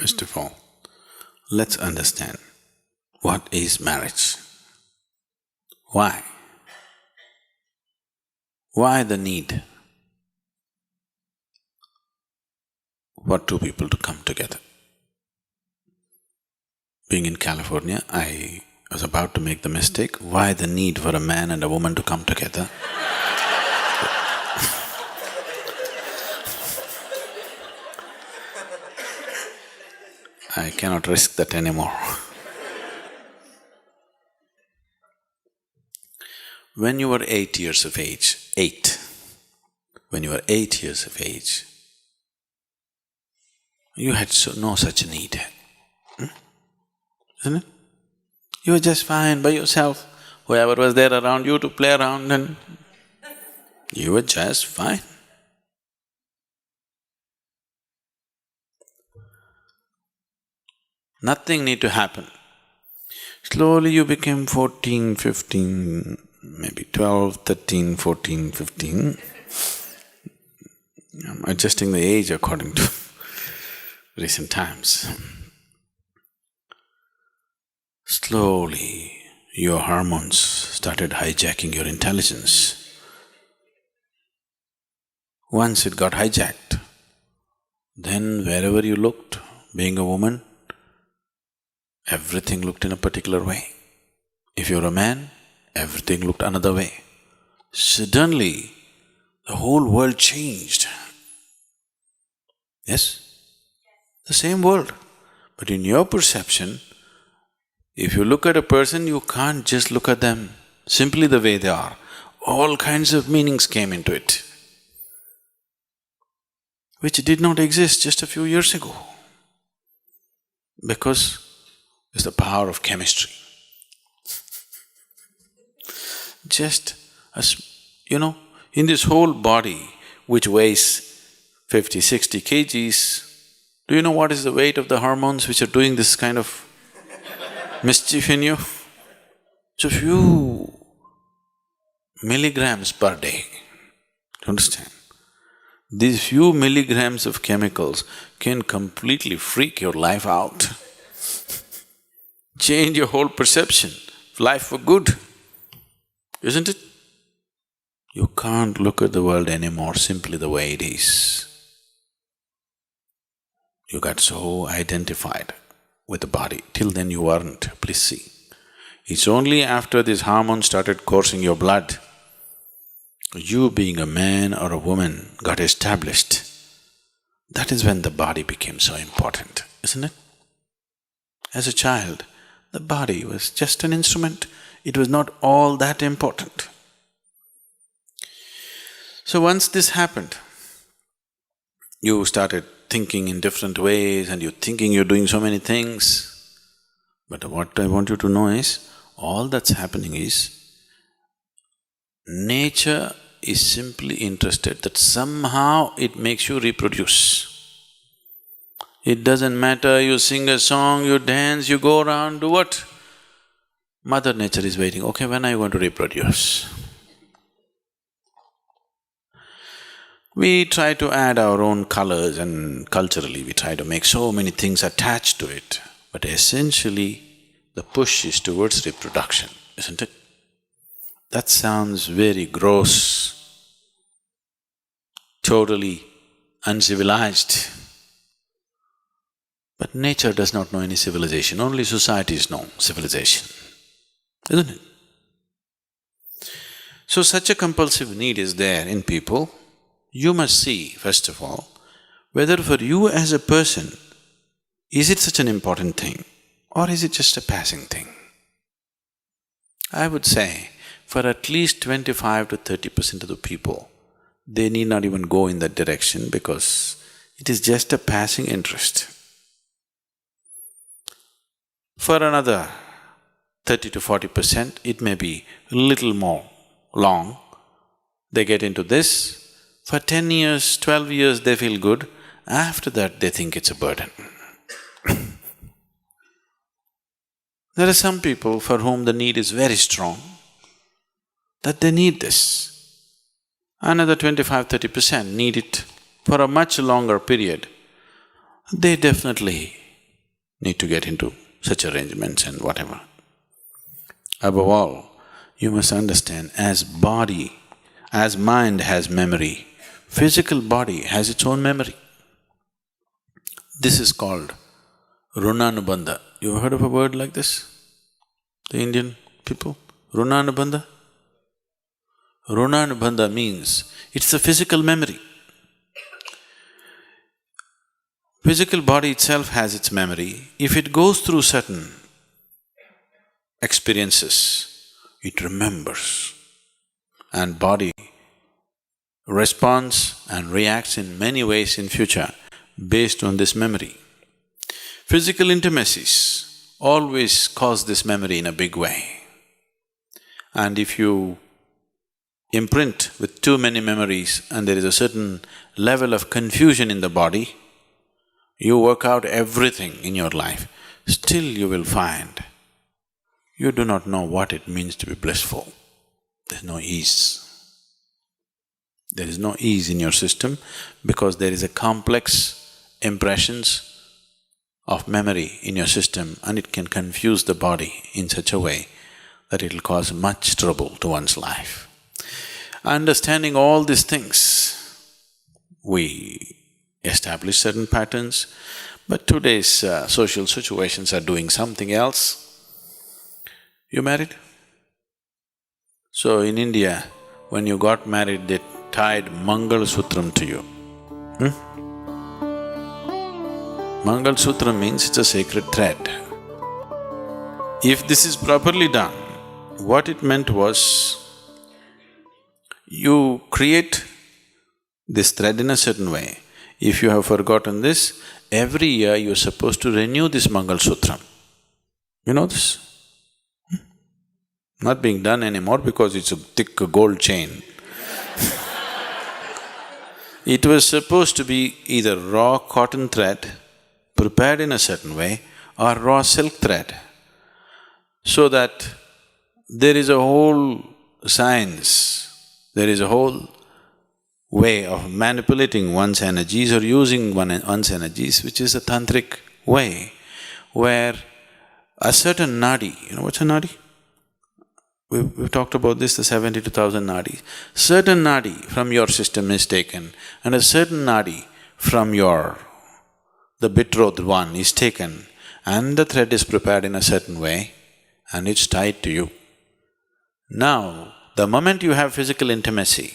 First of all, let's understand what is marriage. Why? Why the need for two people to come together? Being in California, I was about to make the mistake, why the need for a man and a woman to come together? I cannot risk that anymore. When you were 8 years of age, when you were 8 years of age, you had no such need, isn't it? You were just fine by yourself, whoever was there around you to play around and you were just fine. Nothing need to happen. Slowly you became 14, 15, maybe 12, 13, 14, 15. I'm adjusting the age according to recent times. Slowly, your hormones started hijacking your intelligence. Once it got hijacked, then wherever you looked, being a woman, everything looked in a particular way. If you're a man, everything looked another way. Suddenly, the whole world changed. Yes? The same world. But in your perception, if you look at a person, you can't just look at them simply the way they are. All kinds of meanings came into it, which did not exist just a few years ago. Because it's the power of chemistry. Just as, in this whole body which weighs 50, 60 kgs, do you know what is the weight of the hormones which are doing this kind of mischief in you? It's a few milligrams per day. Do you understand? These few milligrams of chemicals can completely freak your life out, change your whole perception of life for good, isn't it? You can't look at the world anymore simply the way it is. You got so identified with the body, till then you weren't, please see. It's only after these hormones started coursing your blood, you being a man or a woman got established. That is when the body became so important, isn't it? As a child, the body was just an instrument, it was not all that important. So once this happened, you started thinking in different ways and you're thinking you're doing so many things. But what I want you to know is, all that's happening is, nature is simply interested that somehow it makes you reproduce. It doesn't matter, you sing a song, you dance, you go around, do what? Mother Nature is waiting, okay, when are you going to reproduce? We try to add our own colors and culturally we try to make so many things attached to it, but essentially the push is towards reproduction, isn't it? That sounds very gross, totally uncivilized. But nature does not know any civilization, only societies know civilization, isn't it? So such a compulsive need is there in people. You must see, first of all, whether for you as a person, is it such an important thing or is it just a passing thing? I would say, for at least 25 to 30% of the people, they need not even go in that direction because it is just a passing interest. For another 30 to 40%, it may be a little more long, they get into this. For 10 years, 12 years they feel good, after that they think it's a burden. There are some people for whom the need is very strong, that they need this. Another 25–30% need it for a much longer period. They definitely need to get into such arrangements and whatever. Above all, you must understand, as mind has memory, physical body has its own memory. This is called runanubandha. You ever heard of a word like this? The Indian people? Runanubandha? Runanubandha means it's the physical memory. Physical body itself has its memory. If it goes through certain experiences, it remembers. And body responds and reacts in many ways in future based on this memory. Physical intimacies always cause this memory in a big way. And if you imprint with too many memories and there is a certain level of confusion in the body, you work out everything in your life, still you will find you do not know what it means to be blissful. There's no ease. There is no ease in your system because there is a complex impressions of memory in your system and it can confuse the body in such a way that it'll cause much trouble to one's life. Understanding all these things, we establish certain patterns, but today's social situations are doing something else. You married? So in India, when you got married, they tied mangalsutram to you. Mangalsutra means it's a sacred thread. If this is properly done, what it meant was, you create this thread in a certain way. If you have forgotten this, every year you're supposed to renew this mangalsutram. You know this? Not being done anymore because it's a thick gold chain. It was supposed to be either raw cotton thread prepared in a certain way or raw silk thread, so that there is a whole science, there is a whole way of manipulating one's energies or using one's energies, which is a tantric way, where a certain nadi, you know what's a nadi? We've talked about this, the 72,000 nadis. Certain nadi from your system is taken and a certain nadi from the betrothed one is taken and the thread is prepared in a certain way and it's tied to you. Now, the moment you have physical intimacy,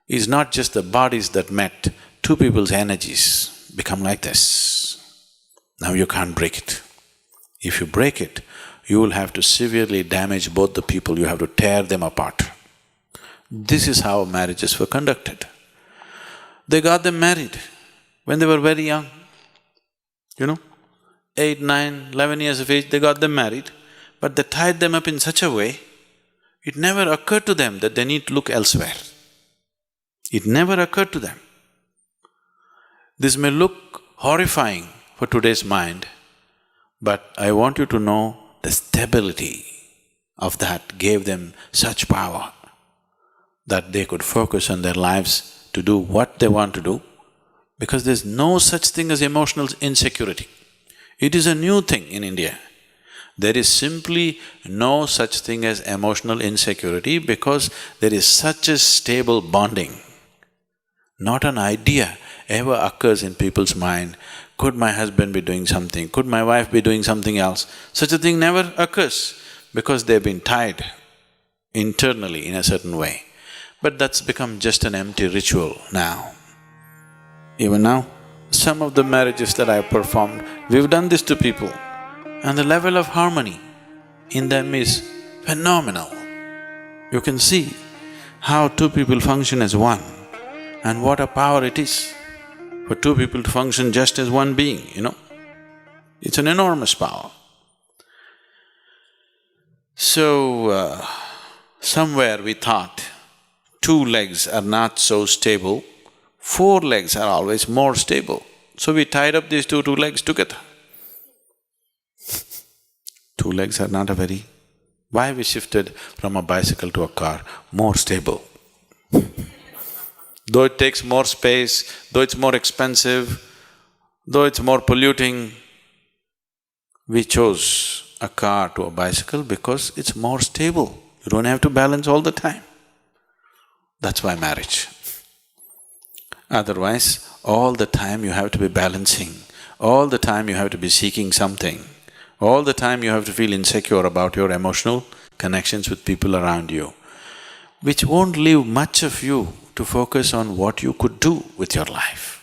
is not just the bodies that met, two people's energies become like this. Now you can't break it. If you break it, you will have to severely damage both the people, you have to tear them apart. This is how marriages were conducted. They got them married when they were very young, 8, 9, 11 years of age, they got them married, but they tied them up in such a way, it never occurred to them that they need to look elsewhere. It never occurred to them. This may look horrifying for today's mind, but I want you to know the stability of that gave them such power that they could focus on their lives to do what they want to do, because there's no such thing as emotional insecurity. It is a new thing in India. There is simply no such thing as emotional insecurity because there is such a stable bonding. Not an idea ever occurs in people's mind, could my husband be doing something, could my wife be doing something else? Such a thing never occurs because they've been tied internally in a certain way. But that's become just an empty ritual now. Even now, some of the marriages that I've performed, we've done this to people and the level of harmony in them is phenomenal. You can see how two people function as one and what a power it is for two people to function just as one being, It's an enormous power. So, somewhere we thought two legs are not so stable, four legs are always more stable. So we tied up these two legs together. Two legs are not a very… Why we shifted from a bicycle to a car? More stable. Though it takes more space, though it's more expensive, though it's more polluting, We chose a car to a bicycle because it's more stable. You don't have to balance all the time. That's why marriage. Otherwise, all the time you have to be balancing, all the time you have to be seeking something, all the time you have to feel insecure about your emotional connections with people around you, which won't leave much of you to focus on what you could do with your life.